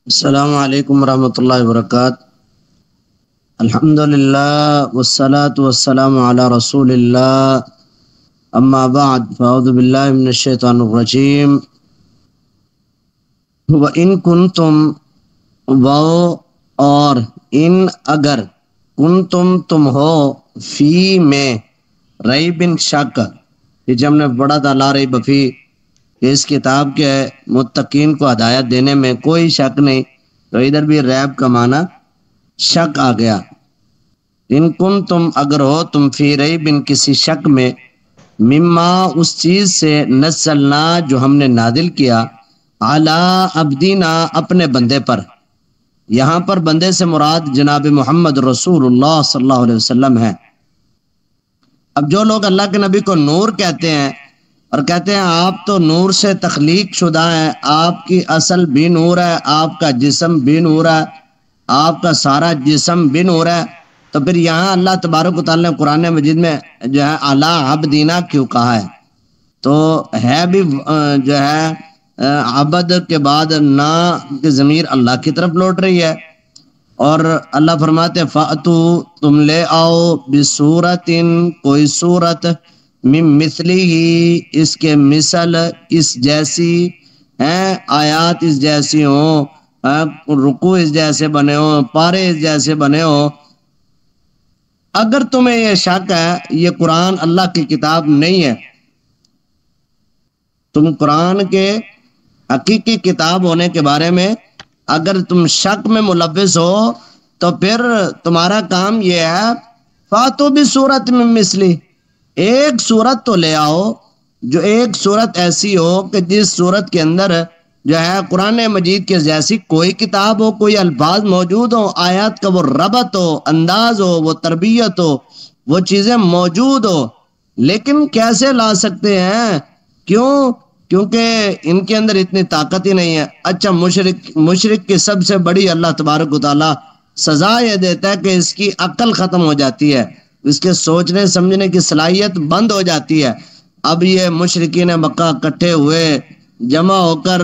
السلام علیکم ورحمۃ اللہ وبرکاتہ۔ الحمدللہ والصلاة والسلام علی رسول اللہ، اما بعد فاعوذ باللہ من الشیطان الرجیم۔ وَإِن کنتم، اور ان اگر، کنتم تم ہو، فی میں، ریبن شک، یہ ہم نے پڑھا تھا لا ریب فی، کہ اس کتاب کے متقین کو ہدایت دینے میں کوئی شک نہیں، تو ادھر بھی ریب کا معنی شک آ گیا۔ ان کن تم اگر ہو تم فی ریب کسی شک میں، مما اس چیز سے، نزلنا جو ہم نے نازل کیا، علی عبدینا اپنے بندے پر۔ یہاں پر بندے سے مراد جناب محمد رسول اللہ صلی اللہ علیہ وسلم ہے۔ اب جو لوگ اللہ کے نبی کو نور کہتے ہیں اور کہتے ہیں آپ تو نور سے تخلیق شدہ ہیں، آپ کی اصل بھی نور ہے، آپ کا جسم بھی نور ہے، آپ کا سارا جسم بھی نور ہے، تو پھر یہاں اللہ تبارک و تعالیٰ نے قرآن مجید میں جو ہے اعلیٰ عبدینا کیوں کہا ہے؟ تو ہے بھی جو ہے عبد کے بعد نا کی ضمیر اللہ کی طرف لوٹ رہی ہے، اور اللہ فرماتے فَأْتُو تم لے آؤ بِصُورَةٍ کوئی صورت، من مثلی اس کے مثل، اس جیسی ہیں، آیات اس جیسی ہوں، رکوع اس جیسے بنے ہوں، پارے اس جیسے بنے ہوں۔ اگر تمہیں یہ شک ہے یہ قرآن اللہ کی کتاب نہیں ہے، تم قرآن کے حقیقی کتاب ہونے کے بارے میں اگر تم شک میں ملوث ہو، تو پھر تمہارا کام یہ ہے فاتو بصورت من مثلی، ایک صورت تو لے آؤ، جو ایک صورت ایسی ہو کہ جس صورت کے اندر جو ہے قرآن مجید کے جیسی کوئی کتاب ہو، کوئی الفاظ موجود ہو، آیات کا وہ ربط ہو، انداز ہو، وہ تربیت ہو، وہ چیزیں موجود ہو۔ لیکن کیسے لا سکتے ہیں؟ کیونکہ ان کے اندر اتنی طاقت ہی نہیں ہے۔ اچھا، مشرک کی سب سے بڑی اللہ تبارک و تعالیٰ سزا یہ دیتا ہے کہ اس کی عقل ختم ہو جاتی ہے، اس کے سوچنے سمجھنے کی صلاحیت بند ہو جاتی ہے۔ اب یہ مشرکین مکہ اکٹھے ہوئے، جمع ہو کر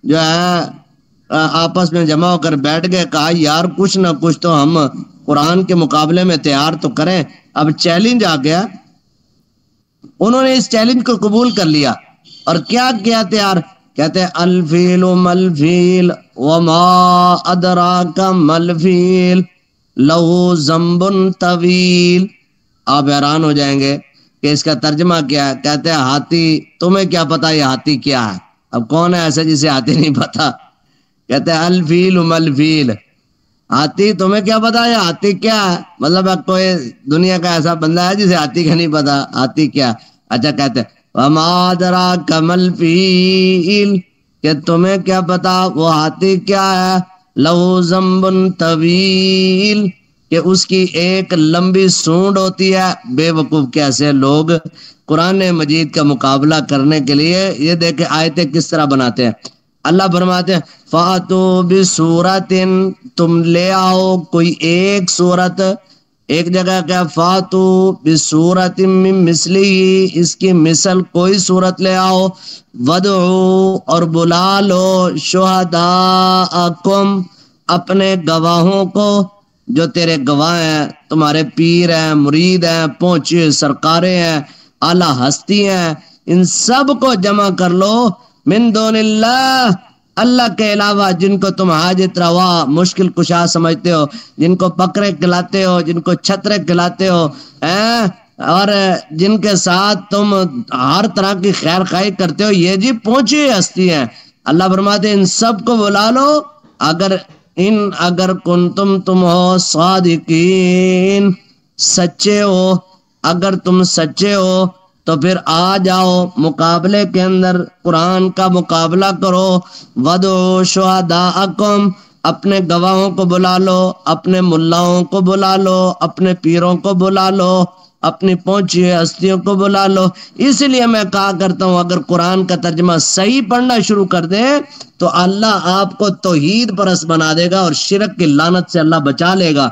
جو ہے آپس میں جمع ہو کر بیٹھ گئے، کہا یار کچھ نہ کچھ تو ہم قرآن کے مقابلے میں تیار تو کریں۔ اب چیلنج آ گیا، انہوں نے اس چیلنج کو قبول کر لیا، اور کیا کیا تیار؟ کہتے ہیں الفیل ملفیل وما ادراک ملفیل لہو ذنب طویل۔ آپ حیران ہو جائیں گے کہ اس کا ترجمہ کیا ہے۔ کہتے ہیں ہاتھی، تمہیں کیا پتا یہ ہاتھی کیا ہے؟ اب کون ہے ایسا جسے ہاتھی نہیں پتا؟ کہتے ہیں الفیل ملفیل، ہاتھی تمہیں کیا پتا یہ ہاتھی کیا ہے؟ مطلب کوئی دنیا کا ایسا بندہ ہے جسے ہاتھی کا نہیں پتا ہاتھی کیا؟ اچھا، کہتے ہیں وما ادراک ملفیل، کہ تمہیں کیا پتا وہ ہاتھی کیا ہے؟ لہو ذنب طویل، کہ اس کی ایک لمبی سونڈ ہوتی ہے۔ بے وقوف کیسے لوگ قرآن مجید کا مقابلہ کرنے کے لیے یہ دیکھیں آیتیں کس طرح بناتے ہیں۔ اللہ فرماتے ہیں فَأْتُوا بِصُورَةٍ تم لے آؤ کوئی ایک صورت، ایک جگہ کیا فَأْتُوا بِصُورَةٍ مِّن مِثْلِهِ اس کی مثل کوئی صورت لے آؤ، وَادْعُوا اور بلا لو، شُهَدَاءَكُمْ اپنے گواہوں کو، جو تیرے گواہ ہیں، تمہارے پیر ہیں، مرید ہیں، پہنچے سرکاریں ہیں، اعلیٰ ہستی ہیں، ان سب کو جمع کر لو، من دون اللہ اللہ کے علاوہ، جن کو تم حاجت روا مشکل کشا سمجھتے ہو، جن کو بکرے کھلاتے ہو، جن کو چھترے کھلاتے ہو، اور جن کے ساتھ تم ہر طرح کی خیر خواہی کرتے ہو، یہ جی پہنچی ہستی ہیں۔ اللہ فرماتے ان سب کو بلا لو، اگر کنتم تم ہو صادقین سچے ہو، اگر تم سچے ہو تو پھر آ جاؤ مقابلے کے اندر، قرآن کا مقابلہ کرو۔ وَادْعُوا شُهَدَاءَكُمْ اپنے گواہوں کو بلا لو، اپنے ملاؤں کو بلا لو، اپنے پیروں کو بلا لو، اپنی پہنچی ہستیوں کو بلا لو۔ اس لیے میں کہا کرتا ہوں اگر قرآن کا ترجمہ صحیح پڑھنا شروع کر دیں تو اللہ آپ کو توحید پرست بنا دے گا، اور شرک کی لعنت سے اللہ بچا لے گا۔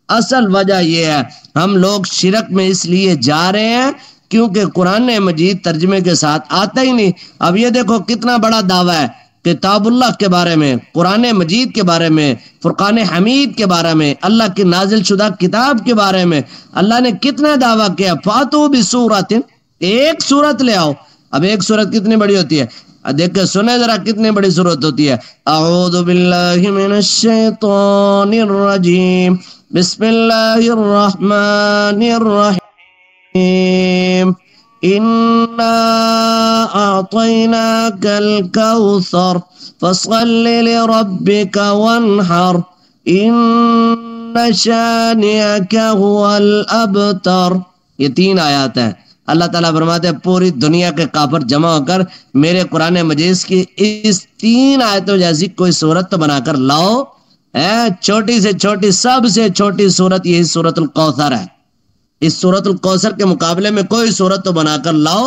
اصل وجہ یہ ہے ہم لوگ شرک میں اس لیے جا رہے ہیں کیونکہ قرآن مجید ترجمے کے ساتھ آتا ہی نہیں۔ اب یہ دیکھو کتنا بڑا دعویٰ ہے کتاب اللہ کے بارے میں، قرآن مجید کے بارے میں، فرقان حمید کے بارے میں، اللہ کی نازل شدہ کتاب کے بارے میں اللہ نے کتنا دعویٰ کیا، فاتو بسورۃ، ایک سورت لے آؤ۔ اب ایک سورت کتنی بڑی ہوتی ہے، دیکھ کے سنیں ذرا کتنی بڑی سورت ہوتی ہے۔ اعوذ باللہ من الشیطان الرجیم، بسم اللہ الرحمن الرحیم، انا اعطیناک الکوثر فصل لربک وانحر ان شانئک هو الابتر۔ یہ 3 آیات ہیں۔ اللہ تعالیٰ فرماتے ہیں پوری دنیا کے کافر جمع ہو کر میرے قرآن مجید کی اس 3 آیتوں جیسی کوئی صورت تو بنا کر لاؤ۔ چھوٹی سے چھوٹی، سب سے چھوٹی صورت یہی سورۃ الکوثر ہے۔ اس سورۃ الکوثر کے مقابلے میں کوئی صورت تو بنا کر لاؤ،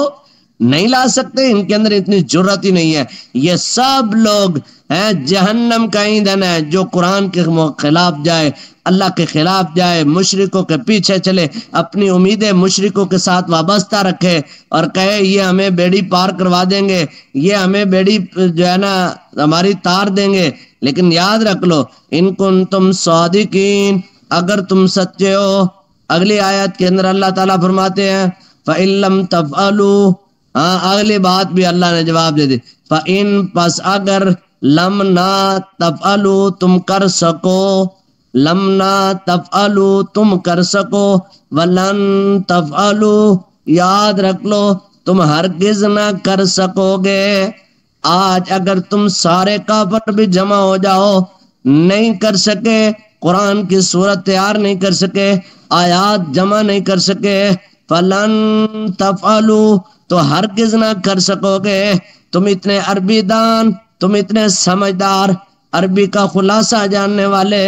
نہیں لا سکتے، ان کے اندر اتنی جرات ہی نہیں ہے۔ یہ سب لوگ جہنم کا ایندھن ہے، جو قرآن کے خلاف جائے، اللہ کے خلاف جائے، مشرکوں کے پیچھے چلے، اپنی امیدیں مشرکوں کے ساتھ وابستہ رکھے اور کہے یہ ہمیں بیڑی پار کروا دیں گے، یہ ہمیں بیڑی جو ہے نا ہماری تار دیں گے۔ لیکن یاد رکھ لو، ان کنتم صادقین، اگر تم سچے ہو۔ اگلی آیت کے اندر اللہ تعالیٰ فرماتے ہیں فَإِن لَّمْ تَفْعَلُوا، اگلی بات بھی اللہ نے جواب دے دی، فَإِن، پس اگر، لم نہ تفعلوا، تم کر سکو، لم نہ تفعلوا، تم کر سکو، ولن تفعلوا، یاد رکھ لو تم ہرگز نہ کر سکو گے۔ آج اگر تم سارے کافر بھی جمع ہو جاؤ، نہیں کر سکے، قرآن کی صورت تیار نہیں کر سکے، آیات جمع نہیں کر سکے، فلن تفعلوا، تو ہرگز نہ کر سکو گے۔ تم اتنے عربی دان، تم اتنے سمجھدار، عربی کا خلاصہ جاننے والے،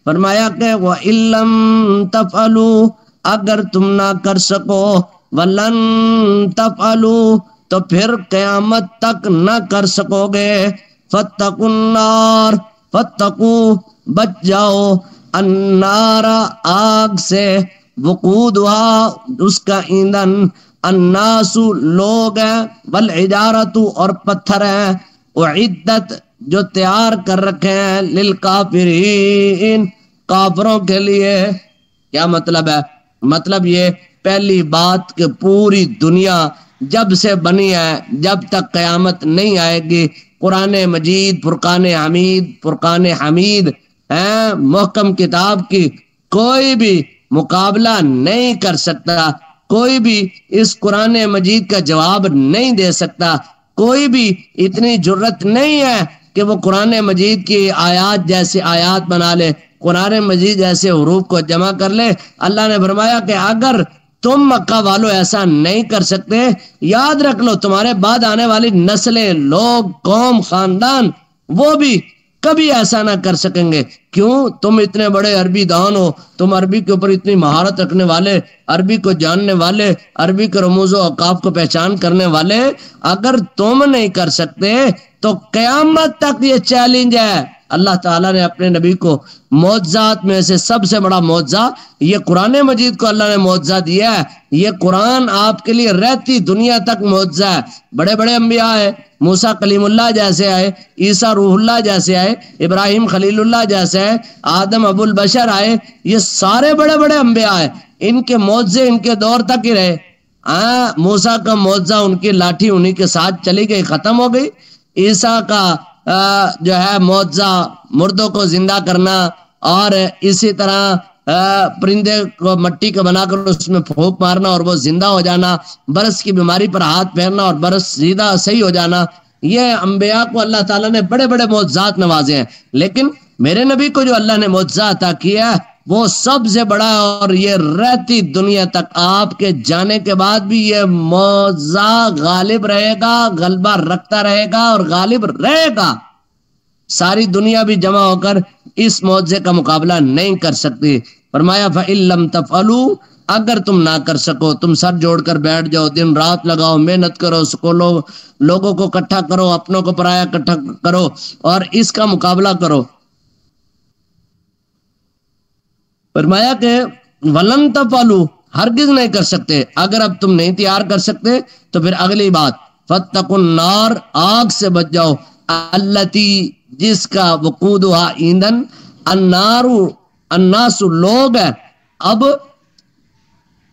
فرمایا کہ وَإِن لَّمْ تَفْعَلُوا، اگر تم نہ کر سکو، وَلَن تَفْعَلُوا، تو پھر قیامت تک نہ کر سکو گے، فَاتَّقُوا النَّارَ، فَاتَّقُوا، بچ جاؤ، النار، آگ سے، وقودها، اس کا ایندھن، الناس، لوگ ہیں، والحجارۃ، اور پتھر ہیں، اعدت، جو تیار کر رکھے ہیں، للکافرین، کافروں کے لیے۔ کیا مطلب ہے؟ مطلب یہ پہلی بات کہ پوری دنیا جب سے بنی ہے جب تک قیامت نہیں آئے گی، قرآن مجید، فرقان حمید محکم کتاب کی کوئی بھی مقابلہ نہیں کر سکتا، کوئی بھی اس قرآن مجید کا جواب نہیں دے سکتا، کوئی بھی اتنی جرت نہیں ہے کہ وہ قرآن مجید کی آیات جیسے آیات بنا لے، قرآن مجید جیسے حروف کو جمع کر لے۔ اللہ نے فرمایا کہ اگر تم مکہ والو ایسا نہیں کر سکتے، یاد رکھ لو تمہارے بعد آنے والی نسلیں، لوگ، قوم، خاندان، وہ بھی کبھی ایسا نہ کر سکیں گے۔ کیوں؟ تم اتنے بڑے عربی دان ہو، تم عربی کے اوپر اتنی مہارت رکھنے والے، عربی کو جاننے والے، عربی کے رموز و اوقاف کو پہچان کرنے والے، اگر تم نہیں کر سکتے تو قیامت تک یہ چیلنج ہے۔ اللہ تعالیٰ نے اپنے نبی کو معجزات میں سے سب سے بڑا معجزہ یہ قرآن مجید کو اللہ نے معجزہ دیا ہے۔ یہ قرآن آپ کے لیے رہتی دنیا تک معجزہ ہے۔ بڑے بڑے انبیاء آئے، موسیٰ کلیم اللہ جیسے آئے، عیسیٰ روح اللہ جیسے آئے، ابراہیم خلیل اللہ جیسے آئے، آدم ابو البشر آئے، یہ سارے بڑے بڑے انبیاء آئے، ان کے معجزے ان کے دور تک ہی رہے۔ موسیٰ کا معجزہ، ان کی لاٹھی انہی کے ساتھ چلی گئی، ختم ہو گئی۔ عیسیٰ کا جو ہے معجزہ مردوں کو زندہ کرنا، اور اسی طرح پرندے کو مٹی کا بنا کر اس میں پھونک مارنا اور وہ زندہ ہو جانا، برس کی بیماری پر ہاتھ پھیرنا اور برس سیدھا صحیح ہو جانا، یہ انبیاء کو اللہ تعالیٰ نے بڑے بڑے معجزات نوازے ہیں۔ لیکن میرے نبی کو جو اللہ نے معجزہ عطا کیا ہے وہ سب سے بڑا، اور یہ رہتی دنیا تک آپ کے جانے کے بعد بھی یہ معجزہ غالب رہے گا، غلبہ رکھتا رہے گا اور غالب رہے گا۔ ساری دنیا بھی جمع ہو کر اس معجزے کا مقابلہ نہیں کر سکتی۔ فرمایا فَإِن لَّمْ تَفْعَلُوا، اگر تم نہ کر سکو، تم سر جوڑ کر بیٹھ جاؤ، دن رات لگاؤ، محنت کرو، سکولو لوگوں کو اکٹھا کرو، اپنوں کو پرایا اکٹھا کرو اور اس کا مقابلہ کرو۔ فرمایا کہ وَلَن تَفْعَلُوا، ہرگز نہیں کر سکتے۔ اگر اب تم نہیں تیار کر سکتے تو پھر اگلی بات فَاتَّقُوا النَّارَ، آگ سے بچ جاؤ، التی جس کا وقودھا ایندھن الناس لوگ ہے. اب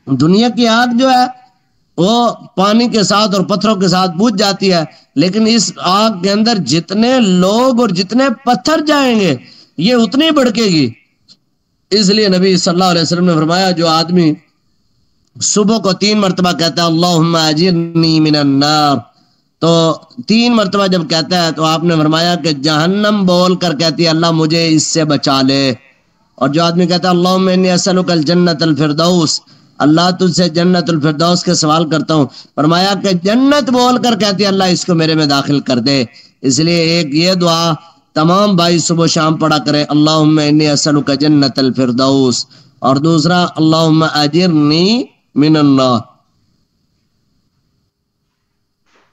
دنیا کی آگ جو ہے وہ پانی کے ساتھ اور پتھروں کے ساتھ بجھ جاتی ہے، لیکن اس آگ کے اندر جتنے لوگ اور جتنے پتھر جائیں گے یہ اتنی بھڑکے گی. اس لیے نبی صلی اللہ علیہ وسلم نے فرمایا جو آدمی صبح کو 3 مرتبہ کہتا ہے اللہم اجرنی من النار، تو 3 مرتبہ جب کہتا ہے تو آپ نے فرمایا کہ جہنم بول کر کہتی ہے اللہ مجھے اس سے بچا لے. اور جو آدمی کہتا ہے اللہم انی اسألک الجنت الفردوس، اللہ تجھ سے جنت الفردوس کے سوال کرتا ہوں، فرمایا کہ جنت بول کر کہتی ہے اللہ اس کو میرے میں داخل کر دے. اس لیے ایک یہ دعا تمام بھائی صبح شام پڑھا کرے اللہم انی اسألک جنت الفردوس، اور دوسرا اللہم اجرنی من النار.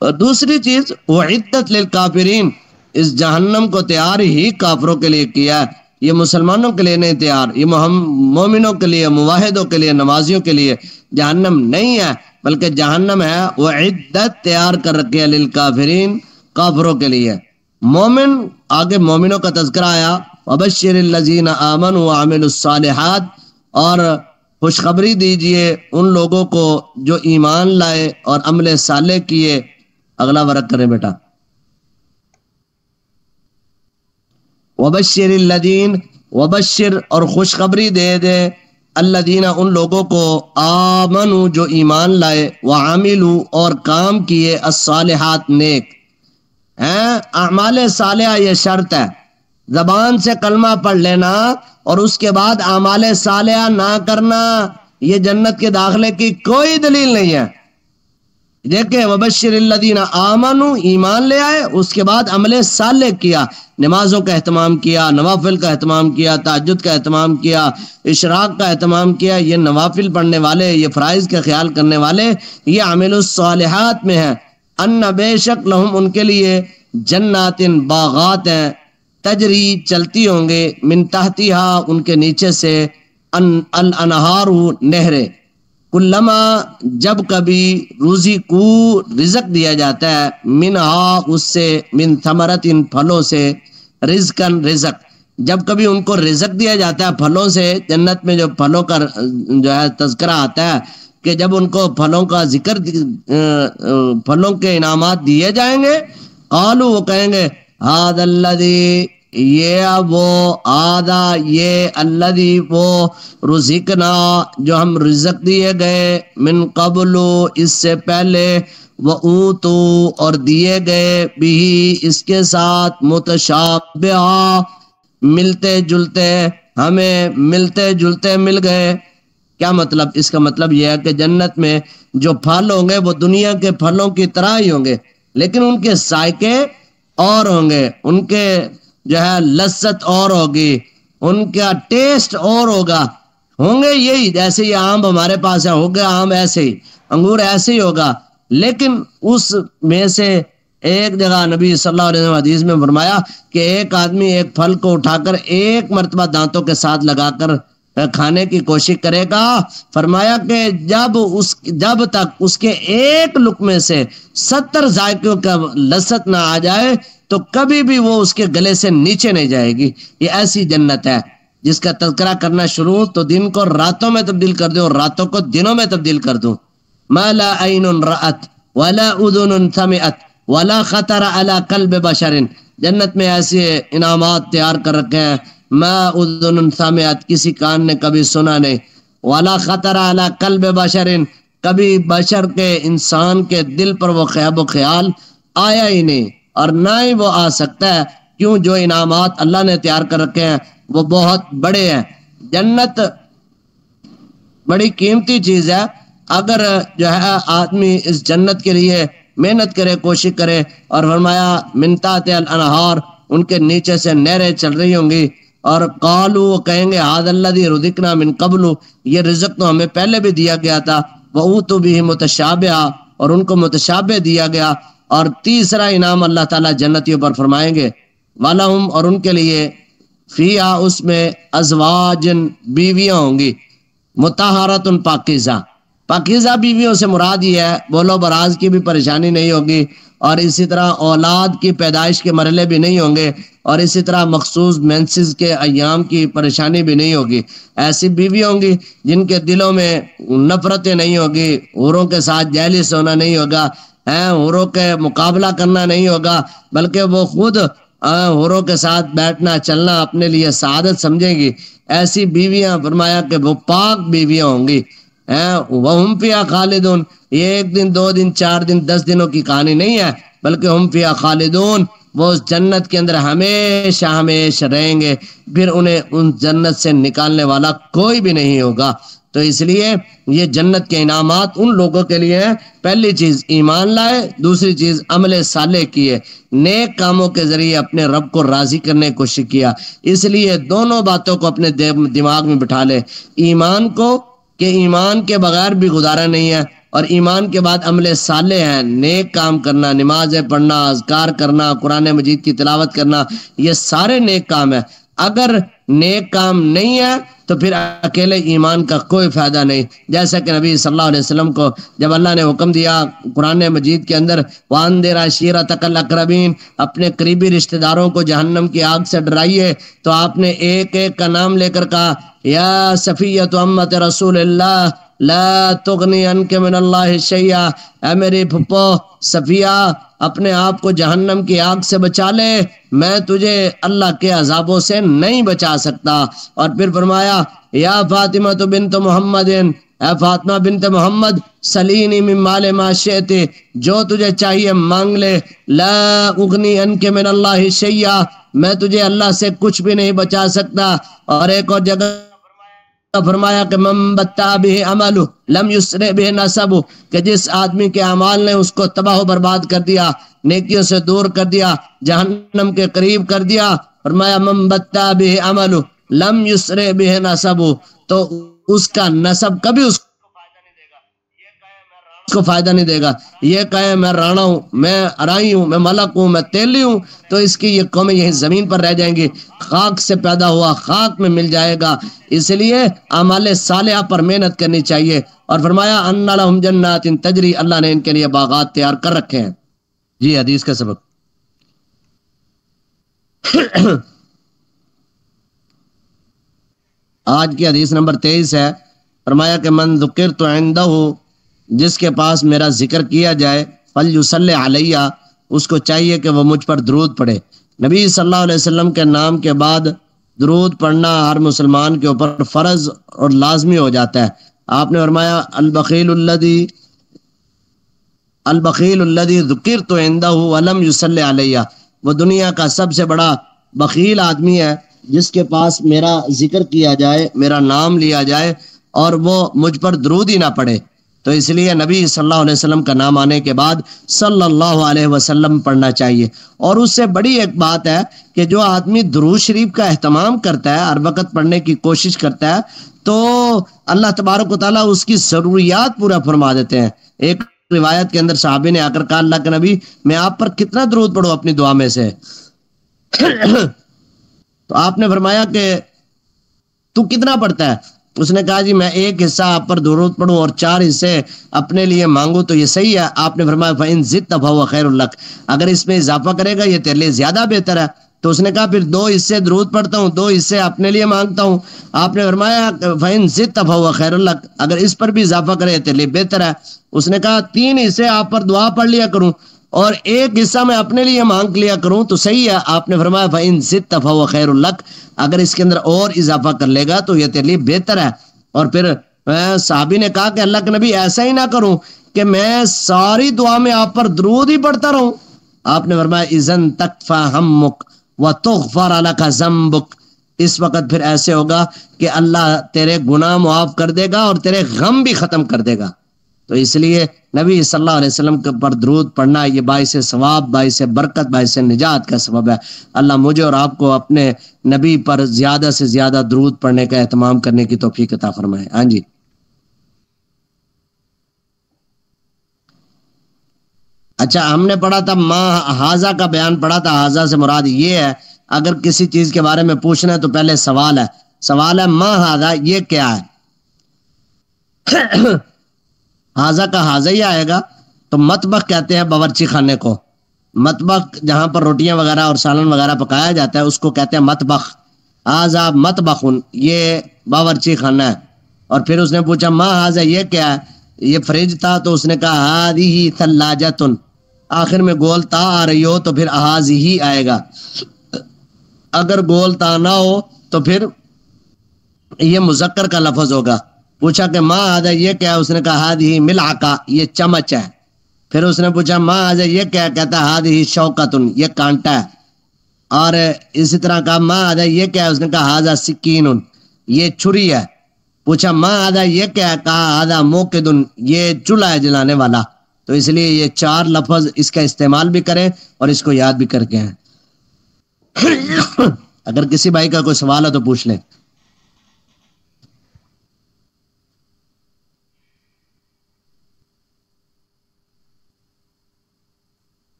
اور دوسری چیز اعدت للکافرین، اس جہنم کو تیار ہی کافروں کے لیے کیا ہے، یہ مسلمانوں کے لیے نہیں تیار، یہ مومنوں کے لیے، موحدوں کے لیے، نمازیوں کے لیے جہنم نہیں ہے، بلکہ جہنم ہے اعدت تیار کر رکھی ہے للکافرین، کافروں کے لیے. مومن آگے مومنوں کا تذکرہ آیا وبشر الذین آمنوا وعملوا الصالحات، اور خوشخبری دیجئے ان لوگوں کو جو ایمان لائے اور عمل صالح کیے. اگلا ورق کریں بیٹا. وبشر الذین، وبشر اور خوشخبری دے دے، الذین ان لوگوں کو، آمنوا جو ایمان لائے، وعملوا اور کام کیے، الصالحات نیک ہیں. اعمال صالحہ یہ شرط ہے، زبان سے کلمہ پڑھ لینا اور اس کے بعد اعمال صالحہ نہ کرنا یہ جنت کے داخلے کی کوئی دلیل نہیں ہے. دیکھیں وبشر الذین آمنوا، ایمان لے آئے، اس کے بعد عمل صالح کیا، نمازوں کا اہتمام کیا، نوافل کا اہتمام کیا، تہجد کا اہتمام کیا، اشراق کا اہتمام کیا. یہ نوافل پڑھنے والے، یہ فرائض کا خیال کرنے والے، یہ عمل الصالحات میں ہیں. ان بے شک لہم ان کے لیے جنات باغات ہیں، تجری چلتی ہوں گے، من تحتہا ان کے نیچے سے، الانہار نہریں، کلما جب کبھی روزی کو رزق دیا جاتا ہے، منہا اس سے، من ثمرت ان پھلوں سے، رزقن رزق، جب کبھی ان کو رزق دیا جاتا ہے پھلوں سے. جنت میں جو پھلوں کا جو ہے تذکرہ آتا ہے کہ جب ان کو پھلوں کا ذکر، پھلوں کے انعامات دیے جائیں گے، قالوا وہ کہیں گے ھذا الذی، یہ وہ، آدھا یہ، الذی وہ، رزقنا جو ہم رزق دیے گئے، من قبل اس سے پہلے، وَأُوتُو اور دیے گئے، بھی اس کے ساتھ، متشابہا ملتے جلتے، ہمیں ملتے جلتے مل گئے. کیا مطلب؟ اس کا مطلب یہ ہے کہ جنت میں جو پھل ہوں گے وہ دنیا کے پھلوں کی طرح ہی ہوں گے، لیکن ان کے ذائقے اور ہوں گے، ان کے جو ہے لذت اور ہوگی، ان کا ٹیسٹ اور ہوگا. ہوں گے یہی جیسے یہ آم ہمارے پاس ہے، ہوگا آم ایسے ہی، انگور ایسے ہی ہوگا، لیکن اس میں سے ایک جگہ نبی صلی اللہ علیہ وسلم حدیث میں فرمایا کہ ایک آدمی ایک پھل کو اٹھا کر ایک مرتبہ دانتوں کے ساتھ لگا کر کھانے کی کوشش کرے گا، فرمایا کہ جب تک اس کے ایک لقمے سے 70 ذائقوں کا لذت نہ آ جائے تو کبھی بھی وہ اس کے گلے سے نیچے نہیں جائے گی. یہ ایسی جنت ہے جس کا تذکرہ کرنا شروع تو دن کو راتوں میں تبدیل کر دوں اور راتوں کو دنوں میں تبدیل کر دوں. ما لا عین رأت ولا اذن سمعت ولا خطر علی قلب بشر، جنت میں ایسے انعامات تیار کر رکھے ہیں، ما اذن سمعت کسی کان نے کبھی سنا نہیں، ولا خطر علی قلب بشر کبھی بشر کے، انسان کے دل پر وہ خیال آیا ہی نہیں، اور نہ ہی وہ آ سکتا ہے. کیوں؟ جو انعامات اللہ نے تیار کر رکھے ہیں وہ بہت بڑے ہیں. جنت بڑی قیمتی چیز ہے. اگر جو ہے آدمی اس جنت کے لیے محنت کرے، کوشش کرے، اور فرمایا من تحت الانہار، ان کے نیچے سے نہریں چل رہی ہوں گی، اور قالوا وہ کہیں گے ھذا الذی رزقنا من قبل، یہ رزق تو ہمیں پہلے بھی دیا گیا تھا، وَأُوتُوا بِهِ متشابہا اور ان کو متشابہ دیا گیا. اور تیسرا انعام اللہ تعالیٰ جنتیوں پر فرمائیں گے وَلَهُمْ اور ان کے لیے فیہا اس میں ازواج بیویاں ہوں گی، مطہرۃ پاکیزہ، پاکیزہ بیویوں سے مراد یہ ہے بولو براز کی بھی پریشانی نہیں ہوگی، اور اسی طرح اولاد کی پیدائش کے مرحلے بھی نہیں ہوں گے، اور اسی طرح مخصوص مینسز کے ایام کی پریشانی بھی نہیں ہوگی۔ ایسی بیوی ہوں گی جن کے دلوں میں نفرتیں نہیں ہوگی، حوروں کے ساتھ جیلس ہونا نہیں ہوگا، حوروں کے مقابلہ کرنا نہیں ہوگا، بلکہ وہ خود حوروں کے ساتھ بیٹھنا چلنا اپنے لیے سعادت سمجھیں گی۔ ایسی بیویاں فرمایا کہ وہ پاک بیویاں ہوں گی۔ وَهُمْ فِيهَا خَالِدُونَ، یہ 1 دن 2 دن 4 دن 10 دنوں کی کہانی نہیں ہے، بلکہ ہم فیہا خالدون، وہ اس جنت کے اندر ہمیشہ ہمیشہ رہیں گے، پھر انہیں ان جنت سے نکالنے والا کوئی بھی نہیں ہوگا۔ تو اس لیے یہ جنت کے انعامات ان لوگوں کے لیے ہیں، پہلی چیز ایمان لائے، دوسری چیز عمل صالح کیے، نیک کاموں کے ذریعے اپنے رب کو راضی کرنے کی کوشش کیا۔ اس لیے دونوں باتوں کو اپنے دماغ میں بٹھا لے، ایمان کو کہ ایمان کے بغیر بھی گزارا نہیں ہے، اور ایمان کے بعد عمل صالح ہے، نیک کام کرنا، نمازیں پڑھنا، اذکار کرنا، قرآن مجید کی تلاوت کرنا، یہ سارے نیک کام ہے۔ اگر نیک کام نہیں ہے تو پھر اکیلے ایمان کا کوئی فائدہ نہیں۔ جیسا کہ نبی صلی اللہ علیہ وسلم کو جب اللہ نے حکم دیا قرآن مجید کے اندر وَأَنذِرْ عَشِيرَتَكَ الْأَقْرَبِينَ، اپنے قریبی رشتہ داروں کو جہنم کی آگ سے ڈرائیے، تو آپ نے ایک ایک کا نام لے کر کہا یا صفیۃ امت رسول اللہ لا تغنی عنک من اللہ شیئا، اے میری پھپھو صفیہ اپنے آپ کو جہنم کی آگ سے بچا لے، میں تجھے اللہ کے عذابوں سے نہیں بچا سکتا۔ اور پھر فرمایا یا فاطمہ بنت محمد، اے فاطمہ بنت محمد سلینی من مال ما شئت، جو تجھے چاہیے مانگ لے، لا اغنی عنک من اللہ شیئا، میں تجھے اللہ سے کچھ بھی نہیں بچا سکتا۔ اور ایک اور جگہ فرمایا کہ من بطأ به عمله لم يسرع به نسبه، کہ جس آدمی کے اعمال نے اس کو تباہ و برباد کر دیا، نیکیوں سے دور کر دیا، جہنم کے قریب کر دیا، فرمایا من بطأ به عمله لم يسرع به نسبه، تو اس کا نسب کبھی اس کو فائدہ نہیں دے گا۔ یہ کہے میں رانا ہوں، میں ارائی ہوں، میں ملک ہوں، میں تیلی ہوں، تو اس کی یہ قومیں یہیں زمین پر رہ جائیں گی، خاک سے پیدا ہوا خاک میں مل جائے گا۔ اس لیے اعمال صالحہ پر محنت کرنی چاہیے۔ اور فرمایا ان لہم جنات تجری، اللہ نے ان کے لیے باغات تیار کر رکھے ہیں۔ جی حدیث کا سبق آج کی حدیث نمبر 23 ہے۔ فرمایا کہ من ذکرت عندہ، جس کے پاس میرا ذکر کیا جائے، فلیصلی علیہ، اس کو چاہیے کہ وہ مجھ پر درود پڑھے۔ نبی صلی اللہ علیہ وسلم کے نام کے بعد درود پڑھنا ہر مسلمان کے اوپر فرض اور لازمی ہو جاتا ہے۔ آپ نے فرمایا البخیل الذی ذکرت عندہ ولم یصلی علیہ، وہ دنیا کا سب سے بڑا بخیل آدمی ہے جس کے پاس میرا ذکر کیا جائے، میرا نام لیا جائے اور وہ مجھ پر درود ہی نہ پڑھے۔ تو اس لیے نبی صلی اللہ علیہ وسلم کا نام آنے کے بعد صلی اللہ علیہ وسلم پڑھنا چاہیے۔ اور اس سے بڑی ایک بات ہے کہ جو آدمی درود شریف کا اہتمام کرتا ہے، ہر وقت پڑھنے کی کوشش کرتا ہے، تو اللہ تبارک و تعالیٰ اس کی ضروریات پورا فرما دیتے ہیں۔ ایک روایت کے اندر صحابی نے آ کر کہا اللہ کے نبی میں آپ پر کتنا درود پڑھوں اپنی دعا میں سے؟ تو آپ نے فرمایا کہ تو کتنا پڑھتا ہے؟ اس نے کہا جی میں ایک حصہ آپ پر درود پڑھوں اور 4 حصے اپنے لیے مانگوں تو یہ صحیح ہے۔ آپ نے فرمایا فَإِن زِدْتَ فَهُوَ خَيْرٌ لَكَ، اگر اس میں اضافہ کرے گا یہ تیرے لیے زیادہ بہتر ہے۔ تو اس نے کہا پھر 2 حصے درود پڑھتا ہوں، 2 حصے اپنے لیے مانگتا ہوں۔ آپ نے فرمایا فَإِن زِدْتَ فَهُوَ خَيْرٌ لَكَ، اگر اس پر بھی اضافہ کرے تیرے لیے بہتر ہے۔ اس نے کہا 3 حصے آپ پر دعا پڑھ لیا کروں اور 1 حصہ میں اپنے لیے مانگ لیا کروں تو صحیح ہے۔ آپ نے فرمایا فَإِن زِدْتَ فَهُوَ خَيْرٌ لَكَ، اگر اس کے اندر اور اضافہ کر لے گا تو یہ تیرے لیے بہتر ہے۔ اور پھر صحابی نے کہا کہ اللہ کے نبی ایسا ہی نہ کروں کہ میں ساری دعا میں آپ پر درود ہی پڑھتا رہوں۔ آپ نے فرمایا اذن تکفی ہمک وتغفر لک ذنبک، اس وقت پھر ایسے ہوگا کہ اللہ تیرے گناہ معاف کر دے گا اور تیرے غم بھی ختم کر دے گا۔ تو اس لیے نبی صلی اللہ علیہ وسلم کے پر درود پڑھنا یہ باعث ثواب، باعث برکت، باعث نجات کا سبب ہے۔ اللہ مجھے اور آپ کو اپنے نبی پر زیادہ سے زیادہ درود پڑھنے کا اہتمام کرنے کی توفیق عطا فرمائے۔ ہاں جی، اچھا ہم نے پڑھا تھا ما ہاذا کا بیان پڑھا تھا، ہاذا سے مراد یہ ہے اگر کسی چیز کے بارے میں پوچھنا ہے تو پہلے سوال ہے ما ہاذا، یہ کیا ہے؟ حاضہ کا حاضہ ہی آئے گا. تو مطبخ کہتے ہیں باورچی خانے کو. مطبخ جہاں پر روٹیاں وغیرہ اور سالن وغیرہ پکایا جاتا ہے اس کو کہتے ہیں مطبخ. حاضہ مطبخن، یہ باورچی خانہ ہے. اور پھر اس نے پوچھا ما حاضہ یہ کیا ہے؟ یہ فریج تھا. تو اس نے کہا ہادی ثلاجتن. آخر میں گول تا آ رہی ہو تو پھر احاظی ہی آئے گا. اگر گول تا نہ ہو تو پھر یہ مذکر کا لفظ ہوگا. پوچھا کہ ما حاضہ یہ کیا ہے؟ اس نے کہا ہادی ملعقہ، یہ چمچ ہے. پھر اس نے پوچھا ما حاضہ یہ کیا؟ کہتا ہادی شوکتن، یہ کانٹا ہے. اور اسی طرح کہا ما حاضہ یہ کیا ہے؟ اس نے کہا حاضہ سکین، یہ چھری ہے. پوچھا ما حاضہ یہ کیا ہے؟ کہا حاضہ موقدن، یہ چولہا ہے جلانے والا. تو اس لیے یہ چار لفظ اس کا استعمال بھی کریں اور اس کو یاد بھی کر کے ہیں. اگر کسی بھائی کا کوئی سوال ہے تو پوچھ لیں.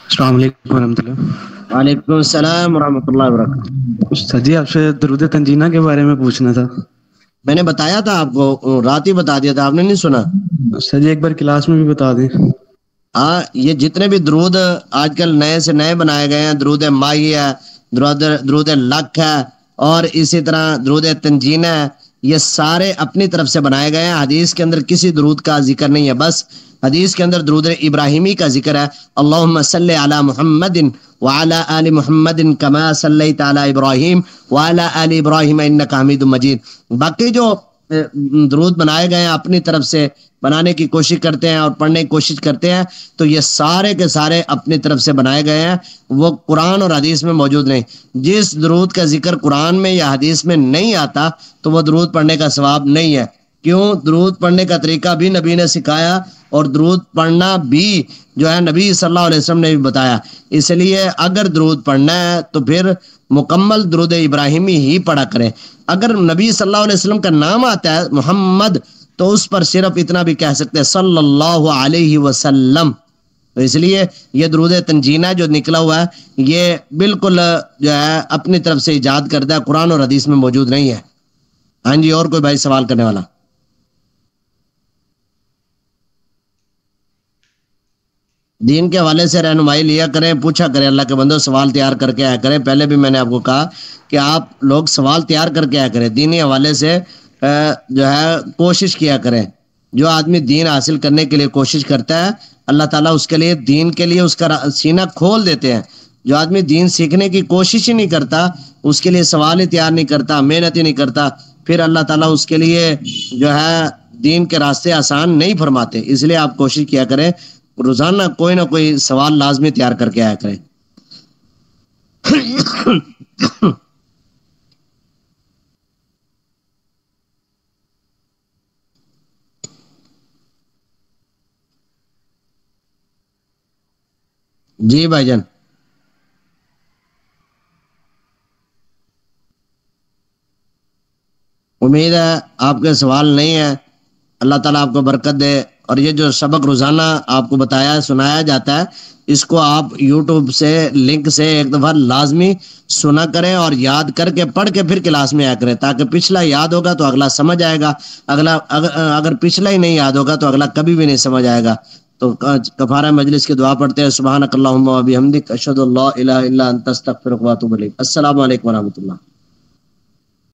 السلام علیکم ورحمۃ اللہ. وعلیکم السلام ورحمۃ اللہ وبرکاتہ. استاد جی آپ سے درود تنجینہ کے بارے میں پوچھنا تھا. میں نے بتایا تھا آپ کو، رات ہی بتا دیا تھا، آپ نے نہیں سنا؟ استاد جی ایک بار کلاس میں بھی بتا دیں. ہاں، یہ جتنے بھی درود آج کل نئے سے نئے بنائے گئے ہیں، درود مائی ہے، درود لک ہے، اور اسی طرح درود تنجینہ ہے، یہ سارے اپنی طرف سے بنائے گئے ہیں. حدیث کے اندر کسی درود کا ذکر نہیں ہے. بس حدیث کے اندر درود ابراہیمی کا ذکر ہے. اللہم صلی علی محمد وعلی آل محمد کما صلیت علی ابراہیم وعلی آل ابراہیم انک حمید مجید. باقی جو درود بنائے گئے ہیں اپنی طرف سے بنانے کی کوشش کرتے ہیں اور پڑھنے کی کوشش کرتے ہیں، تو یہ سارے کے سارے اپنی طرف سے بنائے گئے ہیں، وہ قرآن اور حدیث میں موجود نہیں. جس درود کا ذکر قرآن میں یا حدیث میں نہیں آتا تو وہ درود پڑھنے کا ثواب نہیں ہے. کیوں؟ درود پڑھنے کا طریقہ بھی نبی نے سکھایا اور درود پڑھنا بھی جو ہے نبی صلی اللہ علیہ وسلم نے بھی بتایا. اس لیے اگر درود پڑھنا ہے تو پھر مکمل درود ابراہیمی ہی پڑھا کریں. اگر نبی صلی اللہ علیہ وسلم کا نام آتا ہے محمد تو اس پر صرف اتنا بھی کہہ سکتے ہیں صلی اللہ علیہ وسلم. تو اس لیے یہ درود تنجینہ جو نکلا ہوا ہے یہ بالکل جو ہے اپنی طرف سے ایجاد کردہ ہے، قرآن اور حدیث میں موجود نہیں ہے. ہاں جی، اور کوئی بھائی سوال کرنے والا؟ دین کے حوالے سے رہنمائی لیا کریں، پوچھا کریں. اللہ کے بندو سوال تیار کر کے آیا کریں. پہلے بھی میں نے آپ کو کہا کہ آپ لوگ سوال تیار کر کے آیا کریں. دینی حوالے سے جو ہے کوشش کیا کریں. جو آدمی دین حاصل کرنے کے لیے کوشش کرتا ہے اللہ تعالیٰ اس کے لیے دین کے لیے اس کا سینہ کھول دیتے ہیں. جو آدمی دین سیکھنے کی کوشش ہی نہیں کرتا، اس کے لیے سوال ہی تیار نہیں کرتا، محنت ہی نہیں کرتا، پھر اللہ تعالیٰ اس کے لیے جو ہے دین کے راستے آسان نہیں فرماتے. اس لیے آپ کوشش کیا کریں روزانہ کوئی نہ کوئی سوال لازمی تیار کر کے آیا کریں. جی بھائی جان. امید ہے آپ کے سوال نہیں ہے. اللہ تعالیٰ آپ کو برکت دے. اور یہ جو سبق روزانہ آپ کو بتایا سنایا جاتا ہے اس کو آپ یوٹیوب سے لنک سے ایک دفعہ لازمی سنا کریں اور یاد کر کے پڑھ کے پھر کلاس میں آیا کریں، تاکہ پچھلا یاد ہوگا تو اگلا سمجھ آئے گا. اگر پچھلا ہی نہیں یاد ہوگا تو اگلا کبھی بھی نہیں سمجھ آئے گا. تو کفارہ مجلس کی دعا پڑھتے ہیں. سبحانک اللہم و بحمدک اشہد ان لا الہ الا انت استغفرک و اتوب الیک. السلام علیکم ورحمۃ اللہ.